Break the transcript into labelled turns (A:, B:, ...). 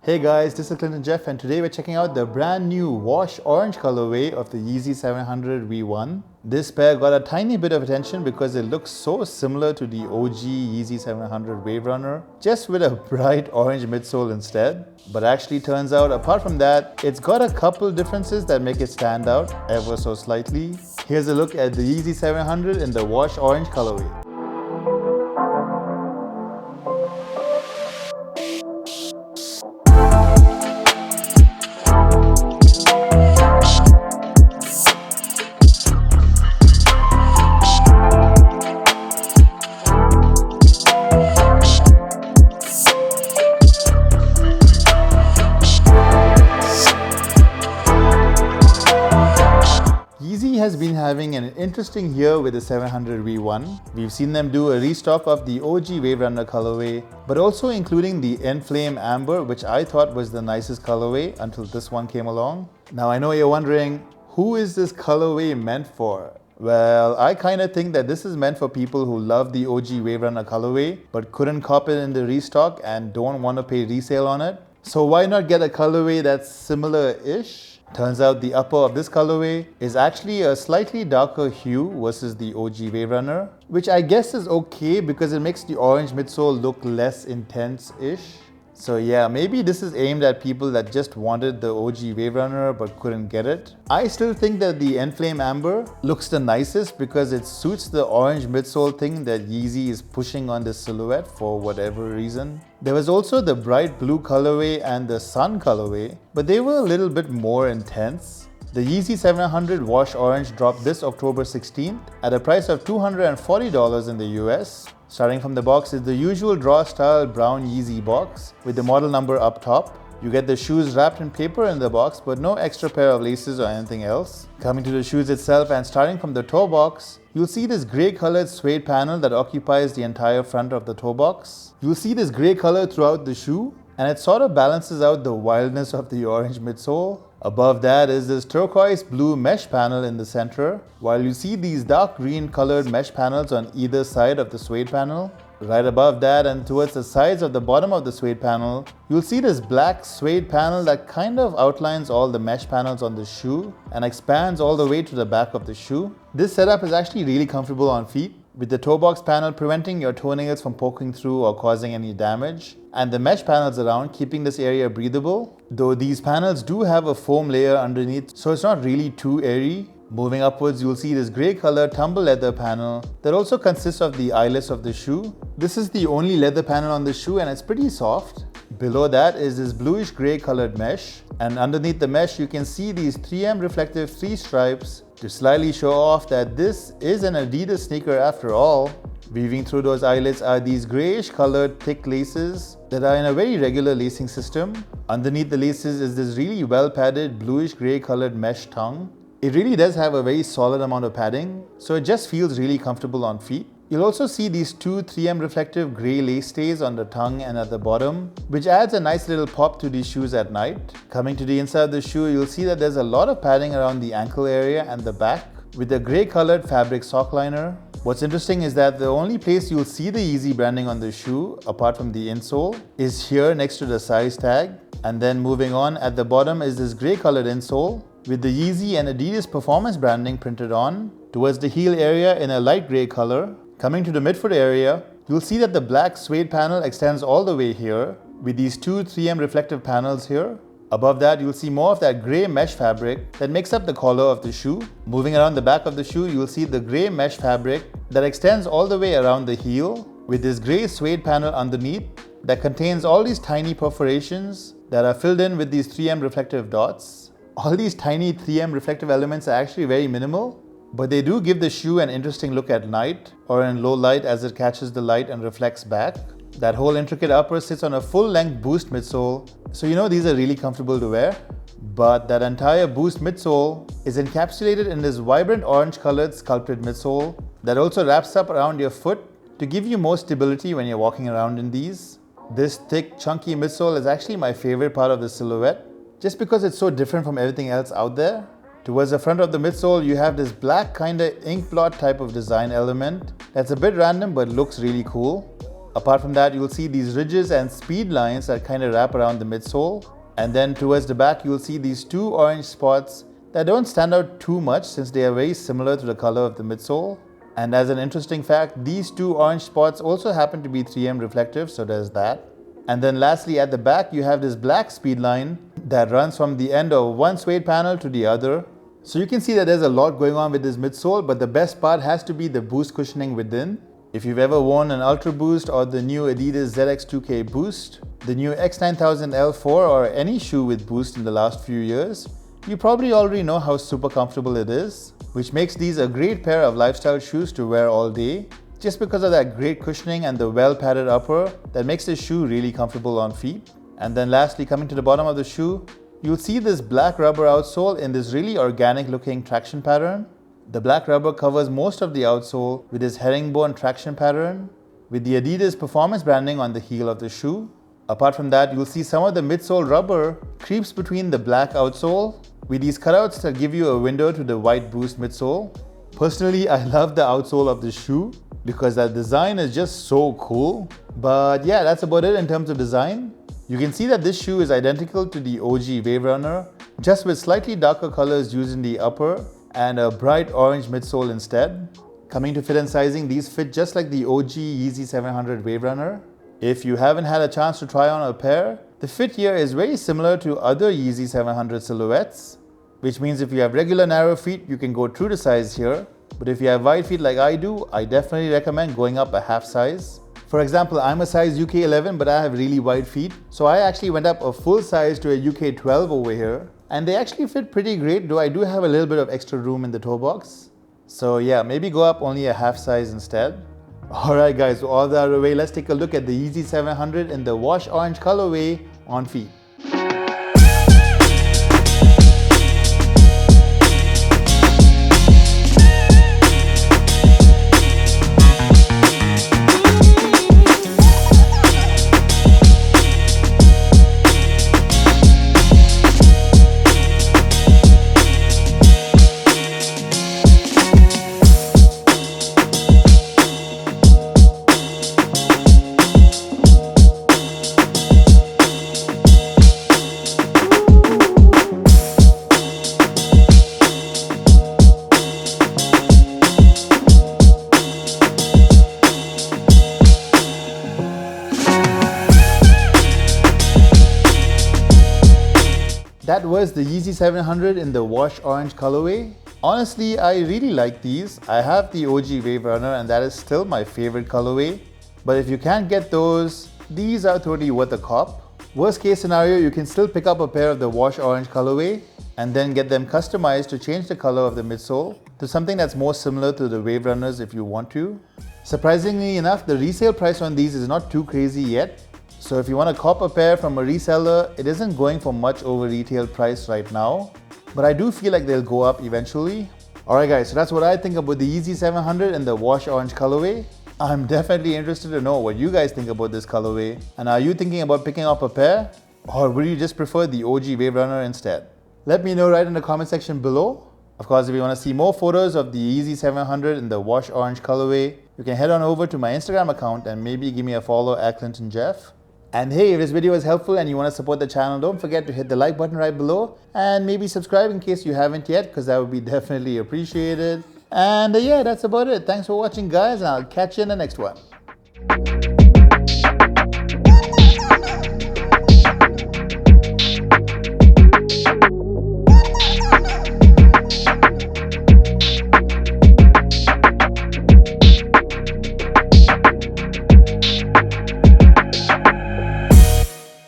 A: Hey guys, this is Clinton Jeff and today we're checking out the brand new wash orange colorway of the Yeezy 700 V1. This pair got a tiny bit of attention because it looks so similar to the OG Yeezy 700 Wave Runner, just with a bright orange midsole instead. But actually turns out, apart from that, it's got a couple differences that make it stand out ever so slightly. Here's a look at the Yeezy 700 in the wash orange colorway. Yeezy has been having an interesting year with the 700 V1. We've seen them do a restock of the OG Wave Runner colorway, but also including the Enflame Amber, which I thought was the nicest colorway until this one came along. Now I know you're wondering, who is this colorway meant for? Well, I kind of think that this is meant for people who love the OG Wave Runner colorway, but couldn't cop it in the restock and don't want to pay resale on it. So why not get a colorway that's similar-ish? Turns out the upper of this colorway is actually a slightly darker hue versus the OG Wave Runner, which I guess is okay because it makes the orange midsole look less intense-ish. So yeah, maybe this is aimed at people that just wanted the OG Wave Runner but couldn't get it. I still think that the Enflame Amber looks the nicest because it suits the orange midsole thing that Yeezy is pushing on this silhouette for whatever reason. There was also the bright blue colorway and the sun colorway, but they were a little bit more intense. The Yeezy 700 Wash Orange dropped this October 16th at a price of $240 in the US. Starting from the box is the usual draw style brown Yeezy box with the model number up top. You get the shoes wrapped in paper in the box, but no extra pair of laces or anything else. Coming to the shoes itself and starting from the toe box, you'll see this grey colored suede panel that occupies the entire front of the toe box. You'll see this grey color throughout the shoe, and it sort of balances out the wildness of the orange midsole. Above that is this turquoise blue mesh panel in the center, while you see these dark green colored mesh panels on either side of the suede panel. Right above that and towards the sides of the bottom of the suede panel, you'll see this black suede panel that kind of outlines all the mesh panels on the shoe and expands all the way to the back of the shoe. This setup is actually really comfortable on feet, with the toe box panel preventing your toenails from poking through or causing any damage, and the mesh panels around keeping this area breathable, though these panels do have a foam layer underneath, so it's not really too airy. Moving upwards, you'll see this grey colored tumble leather panel that also consists of the eyelets of the shoe. This is the only leather panel on the shoe and it's pretty soft. Below that is this bluish grey colored mesh, and underneath the mesh you can see these 3M reflective 3 stripes to slightly show off that this is an Adidas sneaker after all. Weaving through those eyelets are these greyish colored thick laces that are in a very regular lacing system. Underneath the laces is this really well padded bluish grey colored mesh tongue. It really does have a very solid amount of padding, so it just feels really comfortable on feet. You'll also see these two 3M reflective grey lace stays on the tongue and at the bottom, which adds a nice little pop to these shoes at night. Coming to the inside of the shoe, you'll see that there's a lot of padding around the ankle area and the back with a grey colored fabric sock liner. What's interesting is that the only place you'll see the Yeezy branding on the shoe, apart from the insole, is here next to the size tag. And then moving on, at the bottom is this grey colored insole with the Yeezy and Adidas performance branding printed on. Towards the heel area in a light grey color. Coming to the midfoot area, you'll see that the black suede panel extends all the way here with these two 3M reflective panels here. Above that, you'll see more of that grey mesh fabric that makes up the collar of the shoe. Moving around the back of the shoe, you'll see the grey mesh fabric that extends all the way around the heel with this grey suede panel underneath that contains all these tiny perforations that are filled in with these 3M reflective dots. All these tiny 3M reflective elements are actually very minimal, but they do give the shoe an interesting look at night or in low light as it catches the light and reflects back. That whole intricate upper sits on a full-length boost midsole, so you know these are really comfortable to wear. But that entire boost midsole is encapsulated in this vibrant orange colored sculpted midsole that also wraps up around your foot to give you more stability when you're walking around in these. This thick, chunky midsole is actually my favorite part of the silhouette, just because it's so different from everything else out there. Towards the front of the midsole, you have this black kinda ink blot type of design element that's a bit random but looks really cool. Apart from that, you'll see these ridges and speed lines that kind of wrap around the midsole. And then towards the back, you'll see these two orange spots that don't stand out too much since they are very similar to the color of the midsole. And as an interesting fact, these two orange spots also happen to be 3M reflective, so there's that. And then lastly, at the back, you have this black speed line that runs from the end of one suede panel to the other. So you can see that there's a lot going on with this midsole, but the best part has to be the boost cushioning within. If you've ever worn an Ultra Boost or the new Adidas ZX2K Boost, the new X9000L4 or any shoe with Boost in the last few years, you probably already know how super comfortable it is, which makes these a great pair of lifestyle shoes to wear all day, just because of that great cushioning and the well-padded upper that makes this shoe really comfortable on feet. And then lastly, coming to the bottom of the shoe, you'll see this black rubber outsole in this really organic looking traction pattern. The black rubber covers most of the outsole with this herringbone traction pattern, with the Adidas performance branding on the heel of the shoe. Apart from that, you'll see some of the midsole rubber creeps between the black outsole, with these cutouts that give you a window to the white Boost midsole. Personally, I love the outsole of this shoe because that design is just so cool. But yeah, that's about it in terms of design. You can see that this shoe is identical to the OG Wave Runner, just with slightly darker colors used in the upper and a bright orange midsole instead. Coming to fit and sizing, these fit just like the OG Yeezy 700 Wave Runner. If you haven't had a chance to try on a pair, the fit here is very similar to other Yeezy 700 silhouettes, which means if you have regular narrow feet, you can go true to size here. But if you have wide feet like I do, I definitely recommend going up a half size. For example, I'm a size UK 11, but I have really wide feet, so I actually went up a full size to a UK 12 over here. And they actually fit pretty great, though I do have a little bit of extra room in the toe box. So yeah, maybe go up only a half size instead. Alright guys, so all that out of the way, let's take a look at the Yeezy 700 in the wash orange colorway on feet. That was the Yeezy 700 in the wash orange colorway. Honestly, I really like these. I have the OG Wave Runner and that is still my favorite colorway. But if you can't get those, these are totally worth a cop. Worst case scenario, you can still pick up a pair of the wash orange colorway and then get them customized to change the color of the midsole to something that's more similar to the Wave Runners if you want to. Surprisingly enough, the resale price on these is not too crazy yet. So if you want to cop a pair from a reseller, it isn't going for much over retail price right now, but I do feel like they'll go up eventually. Alright guys, so that's what I think about the Yeezy 700 in the wash orange colorway. I'm definitely interested to know what you guys think about this colorway, and are you thinking about picking up a pair, or would you just prefer the OG Wave Runner instead? Let me know right in the comment section below. Of course, if you want to see more photos of the Yeezy 700 in the wash orange colorway, you can head on over to my Instagram account and maybe give me a follow at Clinton Jeff. And hey, if this video was helpful and you want to support the channel, don't forget to hit the like button right below and maybe subscribe in case you haven't yet, because that would be definitely appreciated. And yeah, that's about it. Thanks for watching guys, and I'll catch you in the next one.